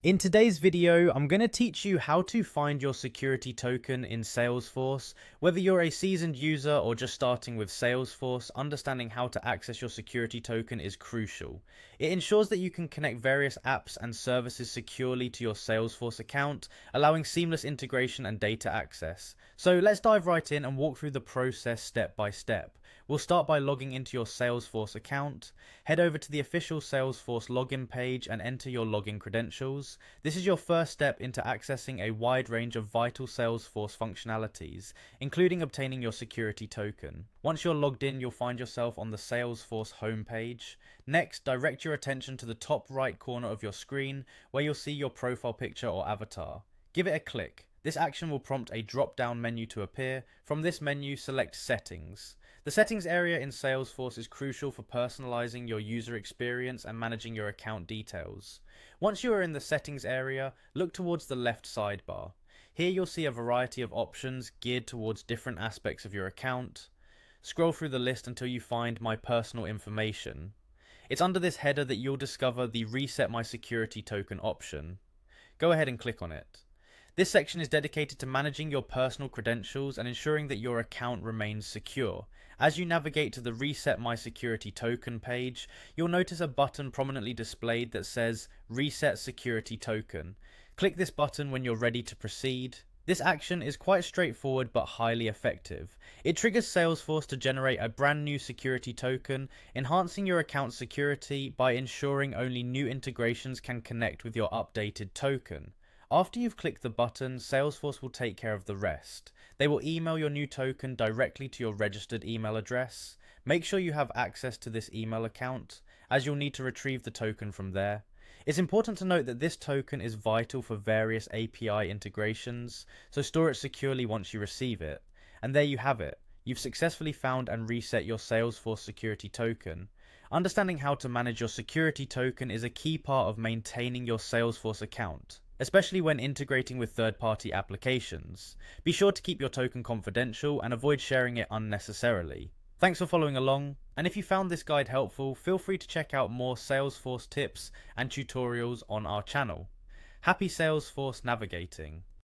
In today's video, I'm going to teach you how to find your security token in Salesforce. Whether you're a seasoned user or just starting with Salesforce, understanding how to access your security token is crucial. It ensures that you can connect various apps and services securely to your Salesforce account, allowing seamless integration and data access. So let's dive right in and walk through the process step by step. We'll start by logging into your Salesforce account. Head over to the official Salesforce login page and enter your login credentials. This is your first step into accessing a wide range of vital Salesforce functionalities, including obtaining your security token. Once you're logged in, you'll find yourself on the Salesforce homepage. Next, direct your attention to the top right corner of your screen, where you'll see your profile picture or avatar. Give it a click. This action will prompt a drop-down menu to appear. From this menu, select Settings. The settings area in Salesforce is crucial for personalizing your user experience and managing your account details. Once you are in the settings area, look towards the left sidebar. Here you'll see a variety of options geared towards different aspects of your account. Scroll through the list until you find My Personal Information. It's under this header that you'll discover the Reset My Security Token option. Go ahead and click on it. This section is dedicated to managing your personal credentials and ensuring that your account remains secure. As you navigate to the Reset My Security Token page, you'll notice a button prominently displayed that says Reset Security Token. Click this button when you're ready to proceed. This action is quite straightforward but highly effective. It triggers Salesforce to generate a brand new security token, enhancing your account security by ensuring only new integrations can connect with your updated token. After you've clicked the button, Salesforce will take care of the rest. They will email your new token directly to your registered email address. Make sure you have access to this email account, as you'll need to retrieve the token from there. It's important to note that this token is vital for various API integrations, so store it securely once you receive it. And there you have it. You've successfully found and reset your Salesforce security token. Understanding how to manage your security token is a key part of maintaining your Salesforce account, especially when integrating with third-party applications. Be sure to keep your token confidential and avoid sharing it unnecessarily. Thanks for following along, and if you found this guide helpful, feel free to check out more Salesforce tips and tutorials on our channel. Happy Salesforce navigating!